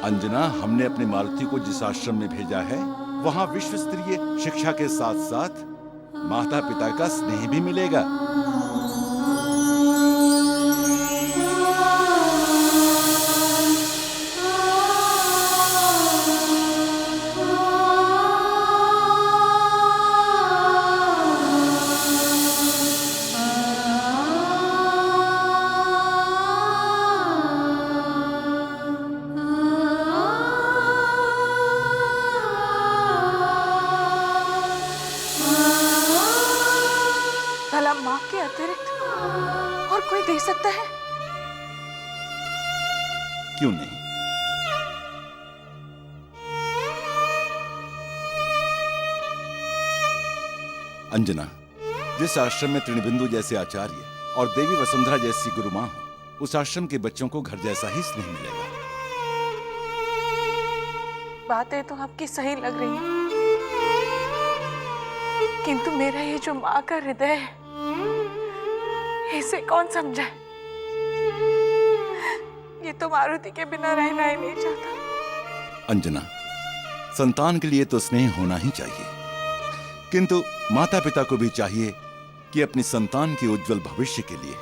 अंजना, हमने अपनी मारुति को जिस आश्रम में भेजा है वहाँ विश्व स्तरीय शिक्षा के साथ साथ माता पिता का स्नेह भी मिलेगा। माँ के अतिरिक्त और कोई दे सकता है? क्यों नहीं? अंजना, जिस आश्रम में तृणबिंदु जैसे आचार्य और देवी वसुंधरा जैसी गुरु मां हो, उस आश्रम के बच्चों को घर जैसा ही स्नेह मिलेगा। बातें तो आपकी सही लग रही हैं, किंतु मेरा ये जो माँ का हृदय है, इसे कौन समझाए? ये तो मारुति के बिना रहना ही नहीं चाहता। अंजना, संतान के लिए तो स्नेह होना ही चाहिए, किंतु माता पिता को भी चाहिए कि अपनी संतान के उज्जवल भविष्य के लिए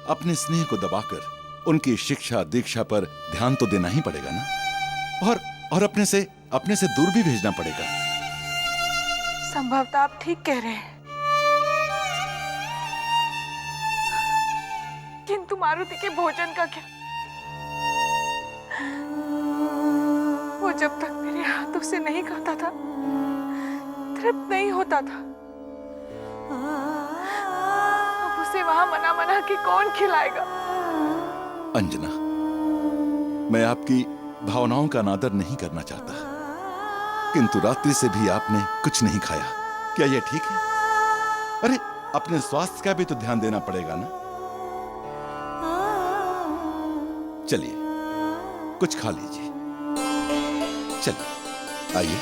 अपने स्नेह को दबाकर उनकी शिक्षा दीक्षा पर ध्यान तो देना ही पड़ेगा ना, और अपने से दूर भी भेजना पड़ेगा। संभवतः आप ठीक कह रहे हैं, किंतु मारुति के भोजन का क्या? वो जब तक मेरे हाथों से नहीं खाता था, तृप्त नहीं होता था। अब उसे वहां मना मना के कौन खिलाएगा? अंजना, मैं आपकी भावनाओं का अनादर नहीं करना चाहता, किंतु रात्रि से भी आपने कुछ नहीं खाया। क्या यह ठीक है? अरे, अपने स्वास्थ्य का भी तो ध्यान देना पड़ेगा ना। चलिए, कुछ खा लीजिए। चलिए, आइए।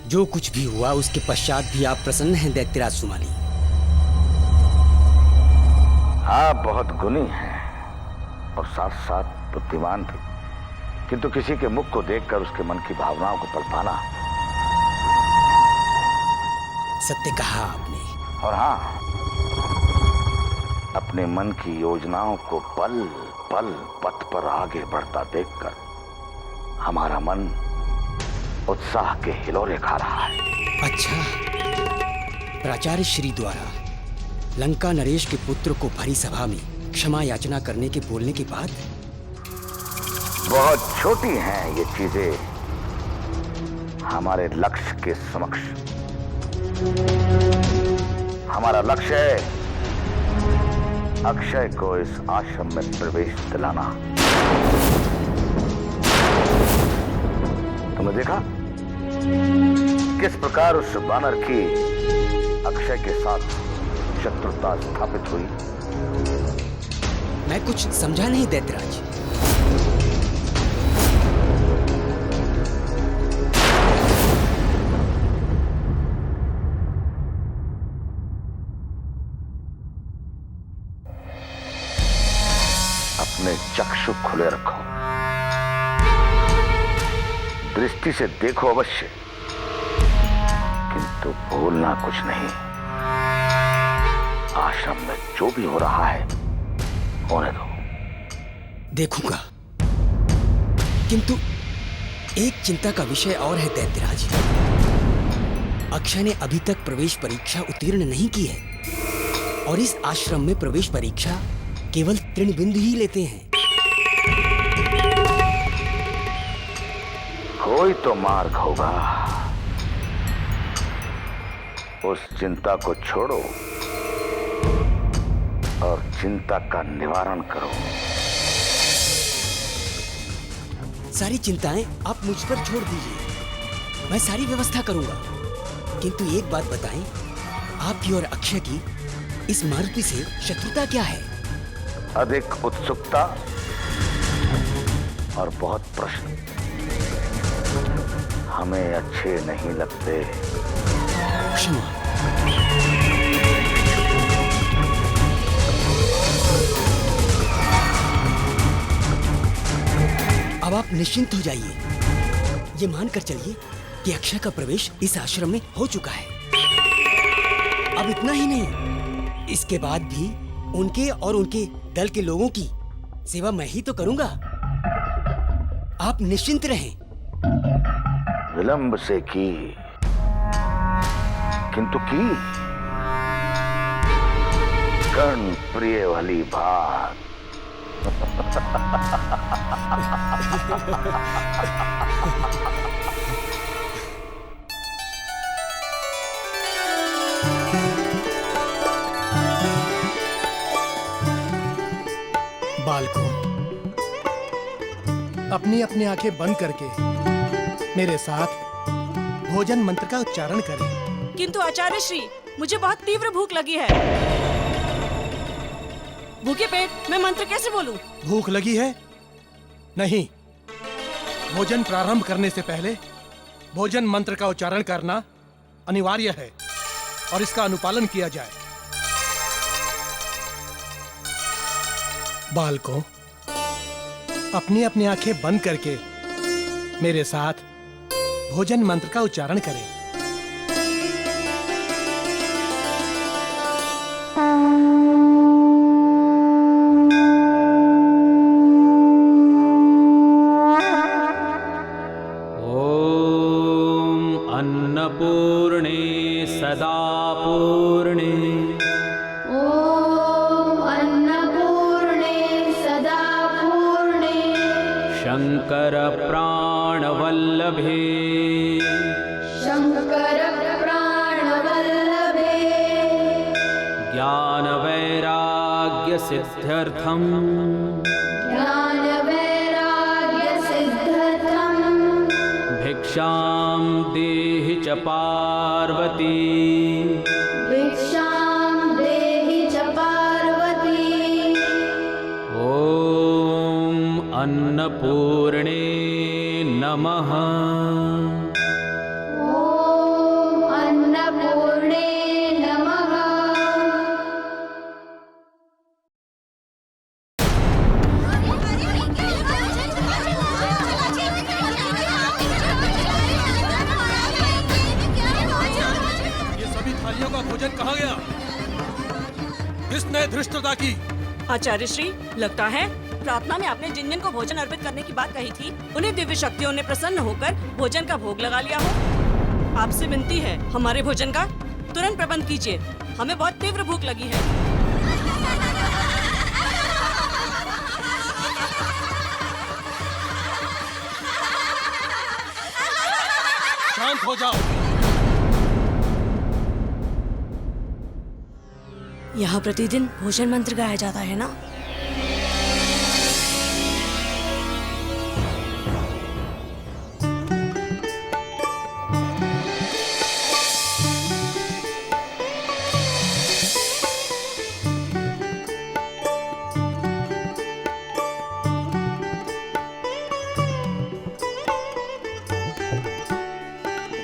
जो कुछ भी हुआ उसके पश्चात भी आप प्रसन्न हैं दैत्यराज सुमाली? हाँ, बहुत गुणी हैं और साथ साथ बुद्धिमान भी, किंतु किसी के मुख को देखकर उसके मन की भावनाओं को पढ़ पाना। सत्य कहा आपने। और हाँ, अपने मन की योजनाओं को पल पल पथ पर आगे बढ़ता देखकर हमारा मन उत्साह के हिलोरे खा रहा है। अच्छा, प्राचार्य श्री द्वारा लंका नरेश के पुत्र को भरी सभा में क्षमा याचना करने के बोलने के बाद? बहुत छोटी हैं ये चीजें हमारे लक्ष्य के समक्ष। हमारा लक्ष्य है अक्षय को इस आश्रम में प्रवेश दिलाना। तुमने देखा किस प्रकार उस बानर की अक्षय के साथ शत्रुता स्थापित हुई? मैं कुछ समझा नहीं दैत्यराज। अपने चक्षु खुले रखो, दृष्टि से देखो अवश्य, किंतु भूलना कुछ नहीं। आश्रम में जो भी हो रहा है होने दो। देखूंगा, किंतु एक चिंता का विषय और है दैत्यराज। अक्षय ने अभी तक प्रवेश परीक्षा उत्तीर्ण नहीं की है, और इस आश्रम में प्रवेश परीक्षा केवल तृणबिंदु ही लेते हैं। कोई तो मार्ग होगा। उस चिंता को छोड़ो और चिंता का निवारण करो। सारी चिंताएं आप मुझ पर छोड़ दीजिए, मैं सारी व्यवस्था करूंगा। किंतु एक बात बताएं, आपकी और अक्षय की इस मारुति से शत्रुता क्या है? अधिक उत्सुकता और बहुत प्रश्न हमें अच्छे नहीं लगते। क्षमा। अब आप निश्चिंत हो जाइए। ये मानकर चलिए कि अक्षय का प्रवेश इस आश्रम में हो चुका है। अब इतना ही नहीं, इसके बाद भी उनके और उनके दल के लोगों की सेवा मैं ही तो करूंगा। आप निश्चिंत रहें। विलंब से की, किंतु की कर्ण प्रिय वाली बात। बालकों, अपनी अपनी आंखें बंद करके मेरे साथ भोजन मंत्र का उच्चारण करें। किंतु आचार्य श्री, मुझे बहुत तीव्र भूख लगी है। भूखे पेट मैं मंत्र कैसे बोलूं? भूख लगी है? नहीं, भोजन प्रारंभ करने से पहले भोजन मंत्र का उच्चारण करना अनिवार्य है और इसका अनुपालन किया जाए। बालकों, अपनी अपनी आंखें बंद करके मेरे साथ भोजन मंत्र का उच्चारण करें। अन्नपूर्णे सदा पूर्णे। ॐ अन्नपूर्णे सदा पूर्णे। शंकर प्राणवल्लभे। शंकर प्राणवल्लभे। ज्ञान वैराग्य सिद्ध्यर्थम। ज्ञान वैराग्य सिद्ध्यर्थम। भिक्षां देहि च पार्वती। भिक्षां देहि च पार्वती। ॐ अन्नपूर्णे नमः। ॐ अन्नपूर्णे नमः। ये सभी थालियों का भोजन कहाँ गया? किसने धृष्टता की? आचार्य श्री, लगता है प्रार्थना में आपने जिन जिन को भोजन अर्पित करने की बात कही थी, उन्हें दिव्य शक्तियों ने प्रसन्न होकर भोजन का भोग लगा लिया हो। आपसे विनती है, हमारे भोजन का तुरंत प्रबंध कीजिए। हमें बहुत तीव्र भूख लगी है। शांत हो जाओ। यहाँ प्रतिदिन भोजन मंत्र गाया जाता है ना?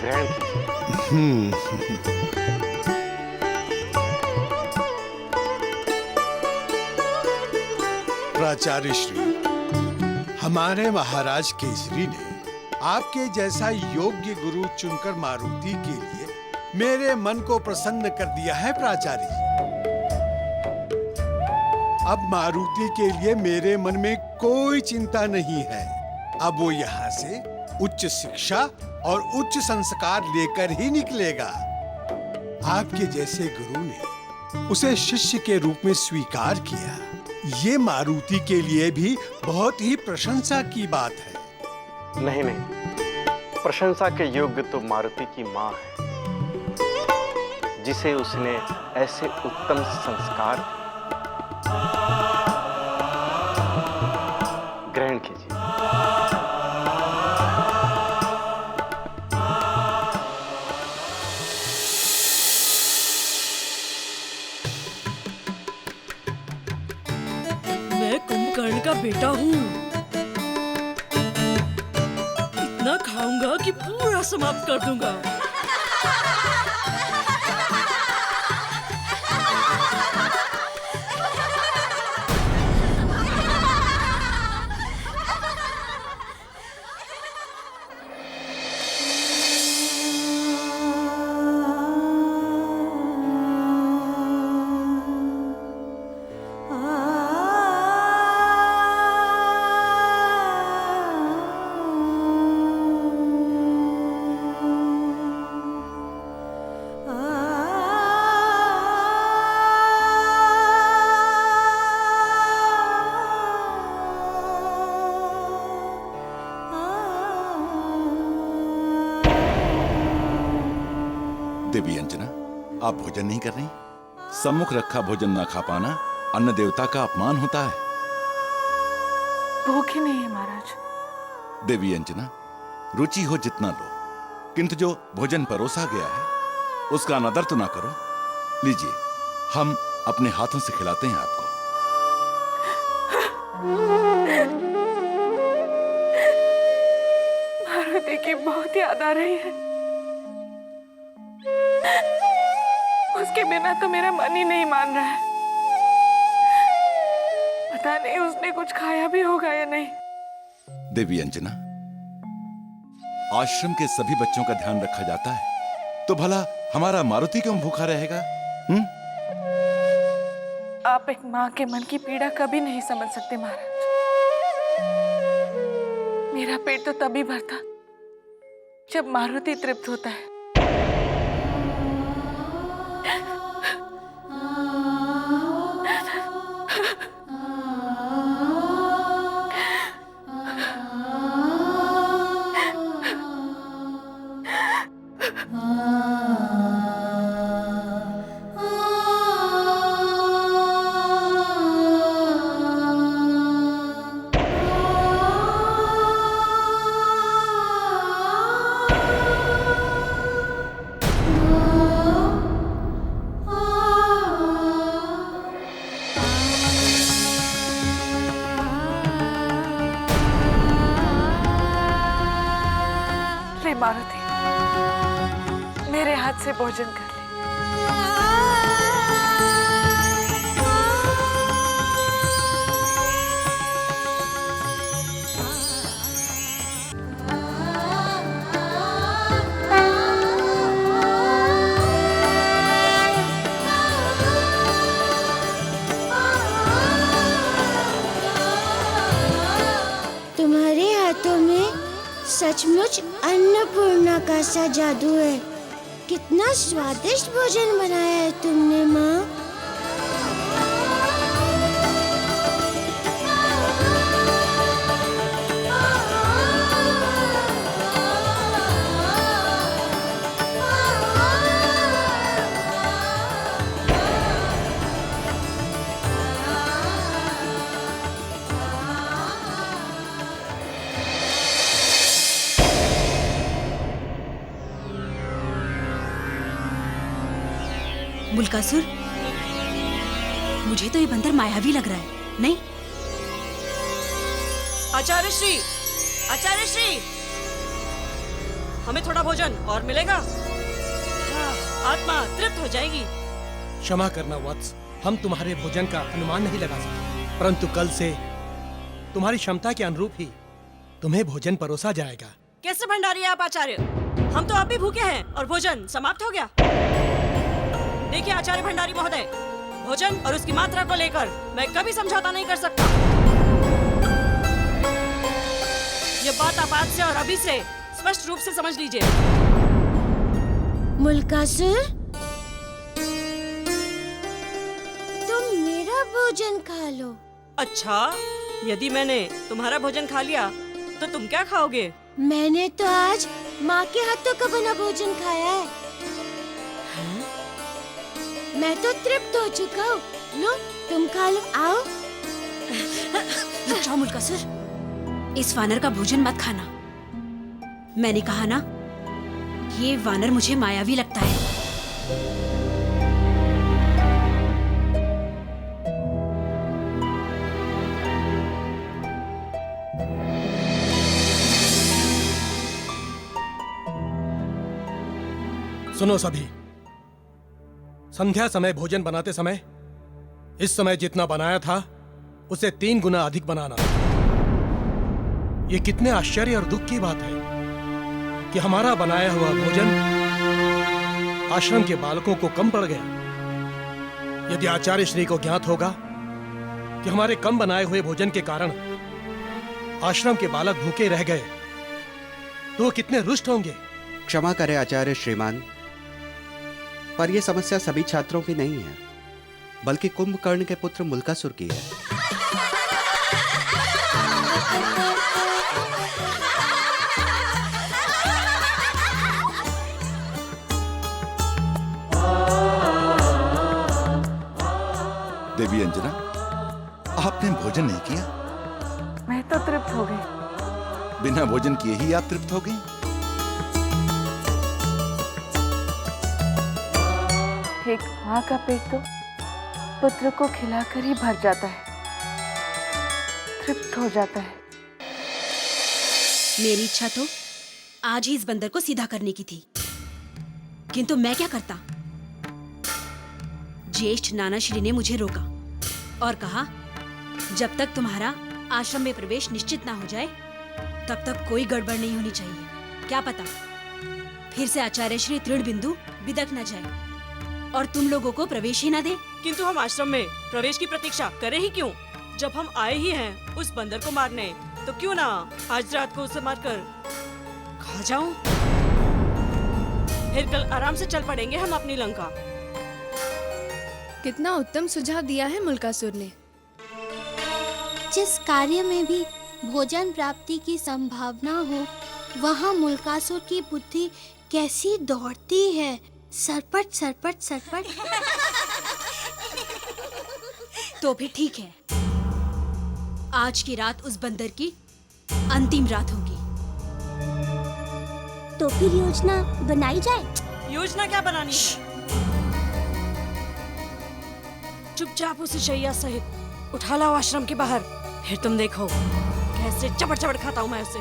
ग्रहण कीजिए। प्राचार्य श्री, हमारे महाराज केसरी ने आपके जैसा योग्य गुरु चुनकर मारुति के लिए मेरे मन को प्रसन्न कर दिया है प्राचार्य जी। अब मारुति के लिए मेरे मन में कोई चिंता नहीं है। अब वो यहाँ से उच्च शिक्षा और उच्च संस्कार लेकर ही निकलेगा। आपके जैसे गुरु ने उसे शिष्य के रूप में स्वीकार किया, ये मारुति के लिए भी बहुत ही प्रशंसा की बात है। नहीं नहीं, प्रशंसा के योग्य तो मारुति की माँ है, जिसे उसने ऐसे उत्तम संस्कार ग्रहण कीजिए। मैं कुंभकर्ण का बेटा हूँ। इतना खाऊंगा कि पूरा समाप्त कर दूंगा। देवी अंजना, आप भोजन नहीं कर रही? सम्मुख रखा भोजन न खा पाना अन्न देवता का अपमान होता है। भूख ही नहीं है महाराज। देवी अंजना, रुचि हो जितना लो, किंतु जो भोजन परोसा गया है उसका अनादर तो ना करो। लीजिए, हम अपने हाथों से खिलाते हैं आपको। मारुति की बहुत याद आ रही है। उसके बिना तो मेरा मन ही नहीं मान रहा है। पता नहीं उसने कुछ खाया भी होगा या नहीं। देवी अंजना, आश्रम के सभी बच्चों का ध्यान रखा जाता है, तो भला हमारा मारुति क्यों भूखा रहेगा? आप एक माँ के मन की पीड़ा कभी नहीं समझ सकते महाराज। मेरा पेट तो तभी भरता जब मारुति तृप्त होता है। मारुति, मेरे हाथ से भोजन कर ले। तुम्हारे हाथों में सचमुच अन्नपूर्णा का सा जादू है। कितना स्वादिष्ट भोजन बनाया है तुमने माँ। मुल्कासुर, मुझे तो ये बंदर मायावी लग रहा है, नहीं? आचार्य श्री, आचार्य श्री, हमें थोड़ा भोजन और मिलेगा? आत्मा तृप्त हो जाएगी। क्षमा करना वत्स, हम तुम्हारे भोजन का अनुमान नहीं लगा सकते, परंतु कल से तुम्हारी क्षमता के अनुरूप ही तुम्हें भोजन परोसा जाएगा। कैसे भंडारी हैं आप आचार्य? हम तो अब भी भूखे हैं और भोजन समाप्त हो गया। देखिए आचार्य भंडारी महोदय, भोजन और उसकी मात्रा को लेकर मैं कभी समझौता नहीं कर सकता। ये बात आप आज से और अभी से स्पष्ट रूप से समझ लीजिए। मुल्कासुर, तुम मेरा भोजन खा लो। अच्छा, यदि मैंने तुम्हारा भोजन खा लिया तो तुम क्या खाओगे? मैंने तो आज माँ के हाथों का बना भोजन खाया है। मैं तो तृप्त हो चुका हूँ। लो, तुम खा लो, आओ। रुक जाओ मुल्कासुर, इस वानर का भोजन मत खाना। मैंने कहा ना, ये वानर मुझे मायावी लगता है। सुनो सभी, संध्या समय भोजन बनाते समय इस समय जितना बनाया था उसे 3 गुना अधिक बनाना। ये कितने आश्चर्य और दुख की बात है कि हमारा बनाया हुआ भोजन आश्रम के बालकों को कम पड़ गया। यदि आचार्य श्री को ज्ञात होगा कि हमारे कम बनाए हुए भोजन के कारण आश्रम के बालक भूखे रह गए तो वो कितने रुष्ट होंगे। क्षमा करें आचार्य श्रीमान, पर यह समस्या सभी छात्रों की नहीं है, बल्कि कुंभकर्ण के पुत्र मुल्कासुर की है। देवी अंजना, आपने भोजन नहीं किया? मैं तो तृप्त हो गई। बिना भोजन किए ही आप तृप्त हो गई? एक माँ का पेट तो पुत्र को खिलाकर ही भर जाता है, तृप्त हो जाता है। मेरी इच्छा तो आज ही इस बंदर को सीधा करने की थी, किंतु मैं क्या करता। ज्येष्ठ नानाश्री ने मुझे रोका और कहा, जब तक तुम्हारा आश्रम में प्रवेश निश्चित ना हो जाए तब तक कोई गड़बड़ नहीं होनी चाहिए। क्या पता फिर से आचार्य श्री तृण बिंदु बिदक न जाए और तुम लोगों को प्रवेश ही ना दे। किंतु हम आश्रम में प्रवेश की प्रतीक्षा करें ही क्यों? जब हम आए ही हैं उस बंदर को मारने, तो क्यों ना आज रात को उसे मारकर खा जाऊं? फिर कल आराम से चल पड़ेंगे हम अपनी लंका। कितना उत्तम सुझाव दिया है मुल्कासुर ने। जिस कार्य में भी भोजन प्राप्ति की संभावना हो, वहाँ मुल्कासुर की बुद्धि कैसी दौड़ती है, सरपट सरपट सरपट। तो फिर ठीक है, आज की रात उस बंदर की अंतिम रात होगी। तो फिर योजना बनाई जाए। योजना क्या बनानी है? चुपचाप उसे शैया सहित उठा लाओ आश्रम के बाहर, फिर तुम देखो कैसे चपड़ चपड़ खाता हूँ मैं उसे।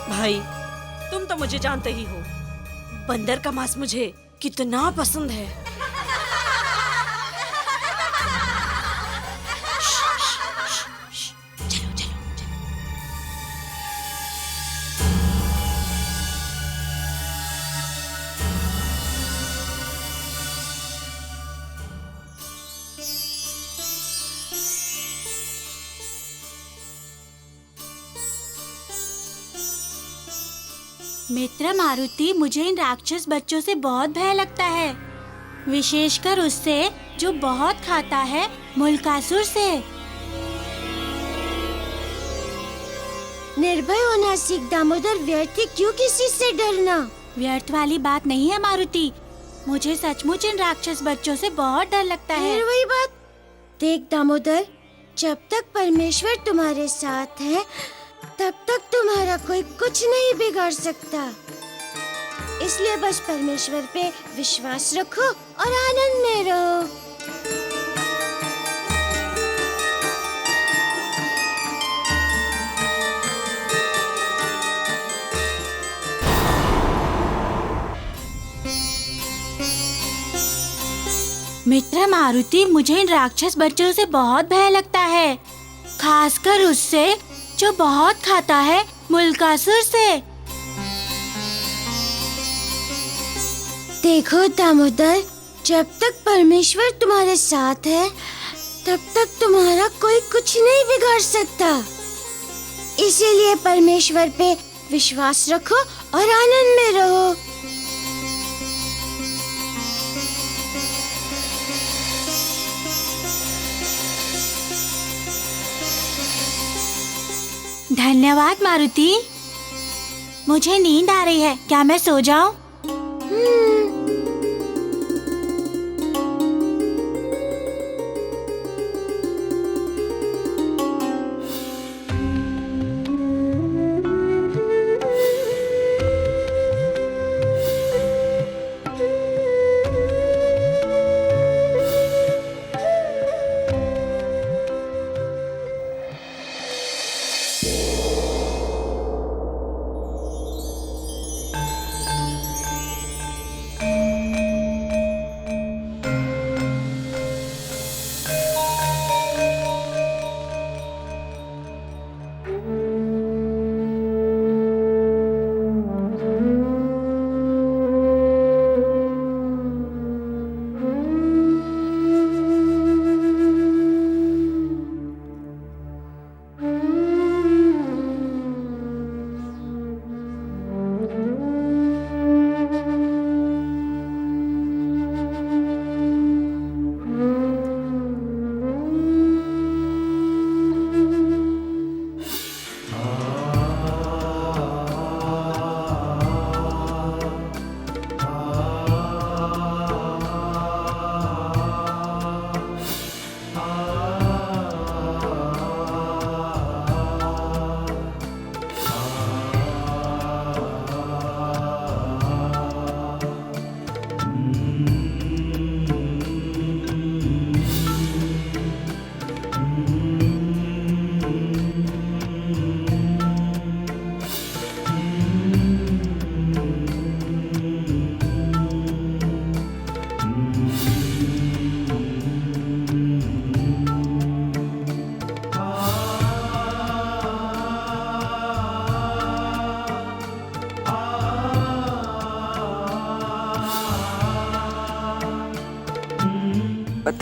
भाई, तुम तो मुझे जानते ही हो, बंदर का मांस मुझे कितना पसंद है। मित्र मारुति, मुझे इन राक्षस बच्चों से बहुत भय लगता है, विशेषकर उससे जो बहुत खाता है, मुल्कासुर से। निर्भय होना सीख दामोदर, व्यर्थ क्यों किसी से डरना? व्यर्थ वाली बात नहीं है मारुति, मुझे सचमुच इन राक्षस बच्चों से बहुत डर लगता है। फिर वही बात। देख दामोदर, जब तक परमेश्वर तुम्हारे साथ है तब तक तुम्हारा कोई कुछ नहीं बिगाड़ सकता। इसलिए बस परमेश्वर पे विश्वास रखो और आनंद में रहो। मित्र मारुति, मुझे इन राक्षस बच्चों से बहुत भय लगता है, खासकर उससे जो बहुत खाता है, मुल्कासुर से। देखो दामोदर, जब तक परमेश्वर तुम्हारे साथ है तब तक तुम्हारा कोई कुछ नहीं बिगाड़ सकता। इसीलिए परमेश्वर पे विश्वास रखो और आनंद में रहो। धन्यवाद मारुति। मुझे नींद आ रही है, क्या मैं सो जाऊं?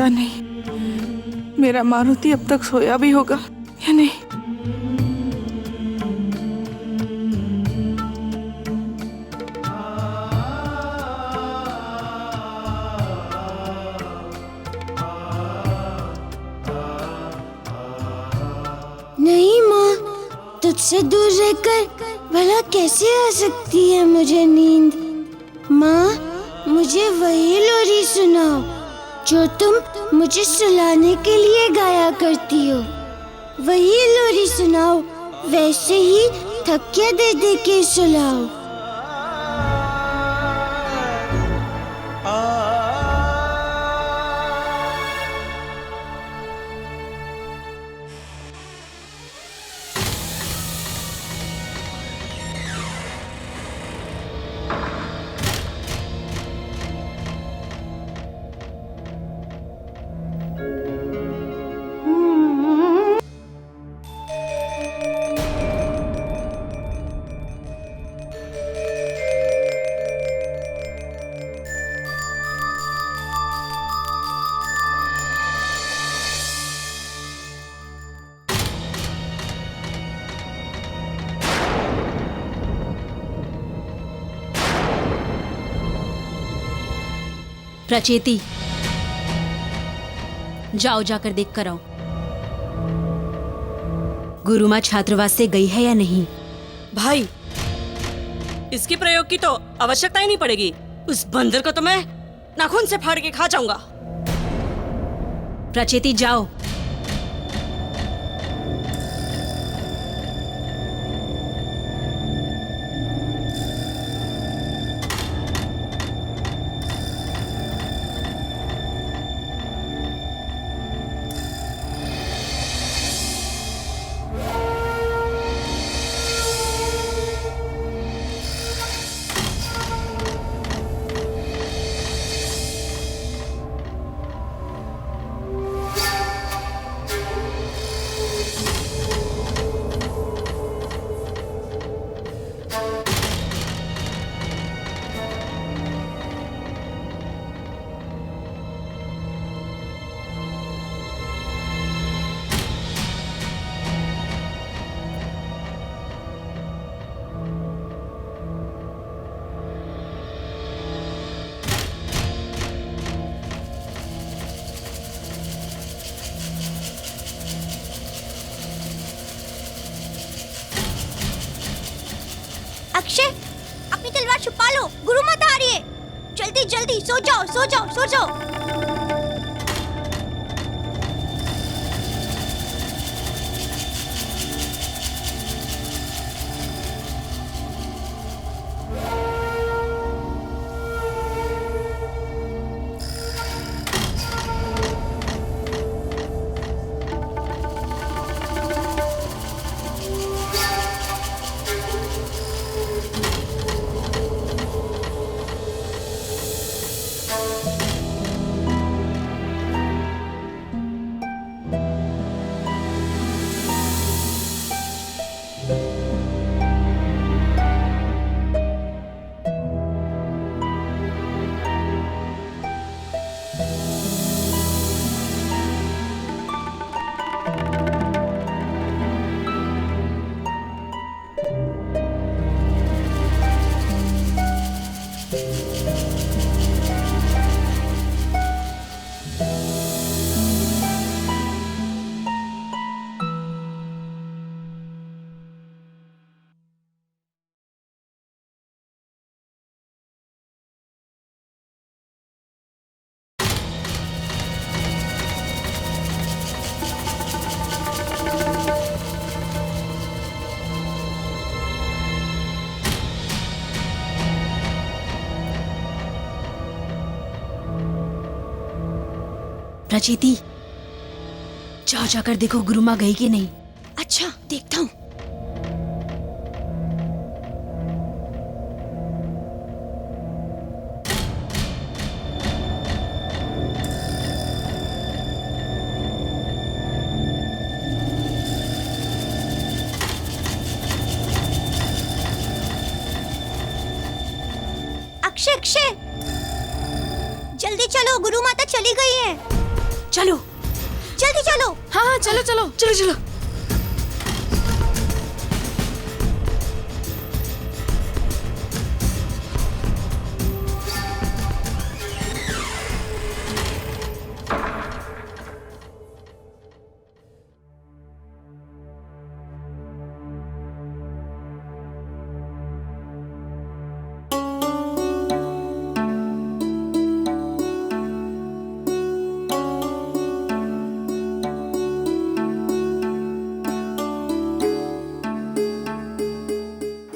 पता नहीं मेरा मारुति अब तक सोया भी होगा या नहीं। नहीं माँ, तुझसे दूर रहकर भला कैसे आ सकती है मुझे नींद। माँ, मुझे वही लोरी सुनाओ जो तुम मुझे सुलाने के लिए गाया करती हो। वही लोरी सुनाओ, वैसे ही थकिया दे दे के सुलाओ। प्रचेती, जाओ जाकर देख कर आओ गुरुमा छात्रावास से गई है या नहीं। भाई, इसके प्रयोग की तो आवश्यकता ही नहीं पड़ेगी। उस बंदर को तो मैं नाखून से फाड़ के खा जाऊंगा। प्रचेती, जाओ। अक्षय, अपनी तलवार छुपा लो, गुरु माता आ रही है। जल्दी जल्दी सो जाओ, सो जाओ, सो जाओ। प्रचेती, जाओ जाकर देखो गुरुमा गई कि नहीं। अच्छा, देखता हूँ। अक्षय, अक्षय, जल्दी चलो, गुरु माता चली गई है। चलो जल्दी चलो। हाँ हाँ चलो चलो चलो चलो।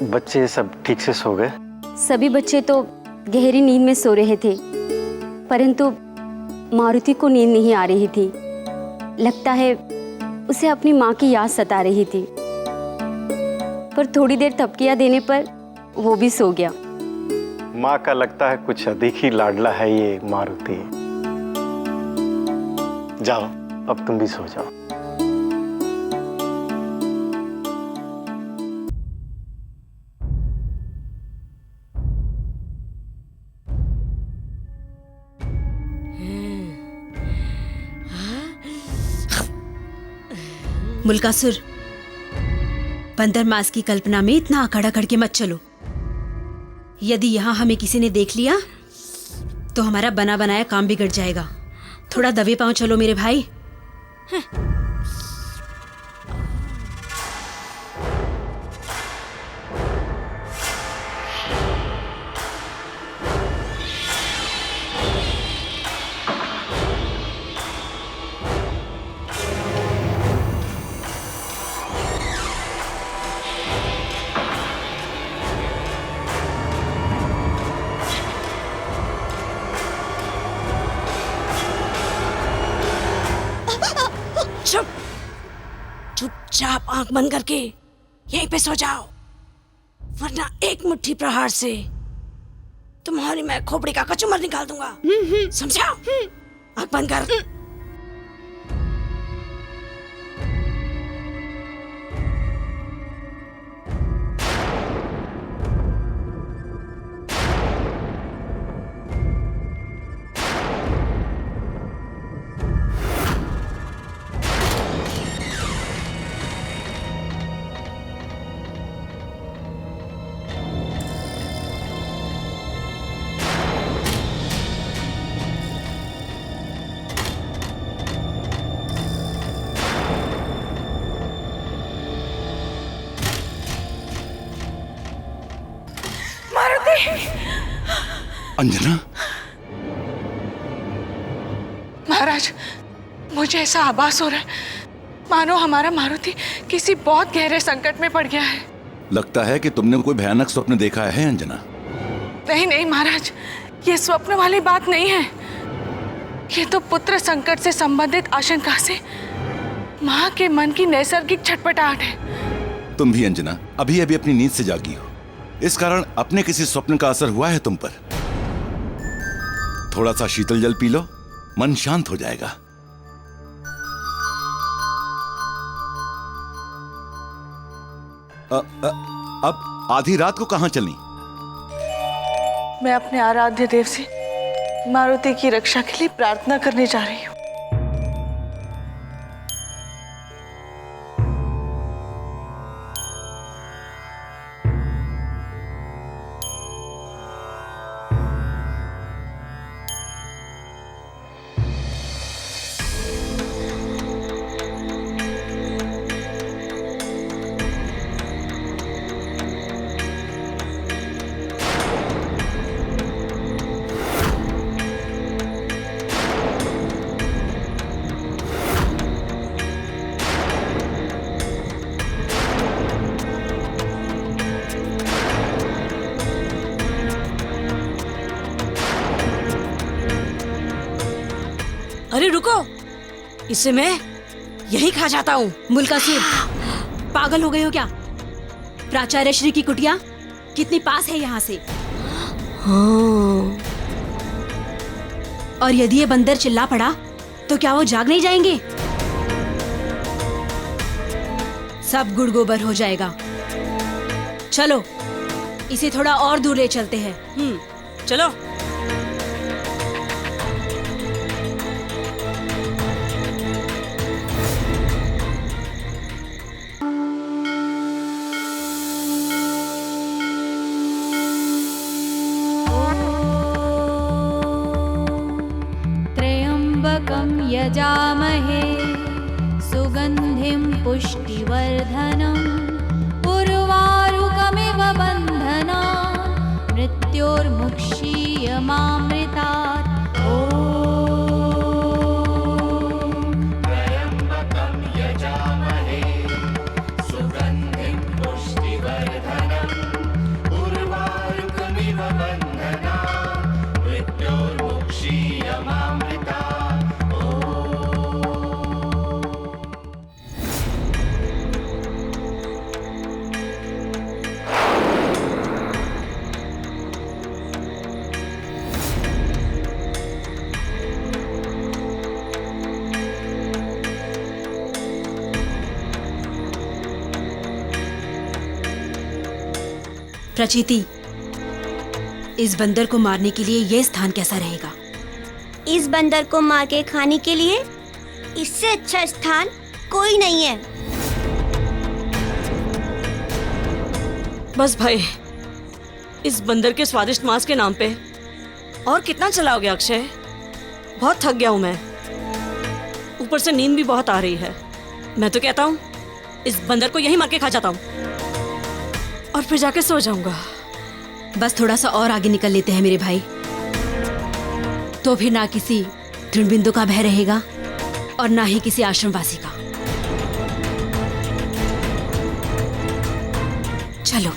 बच्चे सब ठीक से सो गए? सभी बच्चे तो गहरी नींद में सो रहे थे, परंतु मारुति को नींद नहीं आ रही थी। लगता है उसे अपनी माँ की याद सता रही थी, पर थोड़ी देर थपकियाँ देने पर वो भी सो गया। माँ का लगता है कुछ अधिक ही लाडला है ये मारुति। जाओ अब तुम भी सो जाओ। मुल्कासुर, बंदर मास की कल्पना में इतना अकड़ अकड़ के मत चलो। यदि यहाँ हमें किसी ने देख लिया तो हमारा बना बनाया काम बिगड़ जाएगा। थोड़ा दबे पांव चलो मेरे भाई। चुपचाप आंख बंद करके यहीं पे सो जाओ, वरना एक मुट्ठी प्रहार से तुम्हारी मैं खोपड़ी का कचूमर निकाल दूंगा। समझा? आंख बंद कर। अंजना, महाराज, मुझे ऐसा आभास हो रहा है मानो हमारा मारुति किसी बहुत गहरे संकट में पड़ गया है। लगता है कि तुमने कोई भयानक स्वप्न देखा है अंजना। नहीं नहीं महाराज, ये स्वप्न वाली बात नहीं है। ये तो पुत्र संकट से संबंधित आशंका से माँ के मन की नैसर्गिक छटपटाहट है। तुम भी अंजना अभी अभी अपनी नींद से जागी हो, इस कारण अपने किसी स्वप्न का असर हुआ है तुम पर। थोड़ा सा शीतल जल पी लो, मन शांत हो जाएगा। अब आधी रात को कहां चली? मैं अपने आराध्य देव से मारुति की रक्षा के लिए प्रार्थना करने जा रही हूँ। अरे रुको, इसे मैं यही खा जाता हूँ। मुल्कासुर, पागल हो गए हो क्या? प्राचार्य श्री की कुटिया कितनी पास है यहाँ से। हाँ। और यदि ये बंदर चिल्ला पड़ा तो क्या वो जाग नहीं जाएंगे? सब गुड़ गोबर हो जाएगा। चलो इसे थोड़ा और दूर ले चलते हैं। चलो। यजामहे सुगन्धिं पुष्टिवर्धनम् उर्वारुकमिव बन्धनान् मृत्योर्मुक्षीयमामृतात्। प्रचीति, इस बंदर को मारने के लिए यह स्थान कैसा रहेगा? इस बंदर को मार के खाने के लिए इससे अच्छा स्थान कोई नहीं है। बस भाई, इस बंदर के स्वादिष्ट मांस के नाम पे और कितना चलाओगे अक्षय? बहुत थक गया हूं मैं, ऊपर से नींद भी बहुत आ रही है। मैं तो कहता हूँ इस बंदर को यहीं मार के खा जाता हूँ और फिर जाके सो जाऊंगा। बस थोड़ा सा और आगे निकल लेते हैं मेरे भाई, तो फिर ना किसी तृणबिंदु का भय रहेगा और ना ही किसी आश्रमवासी का। चलो।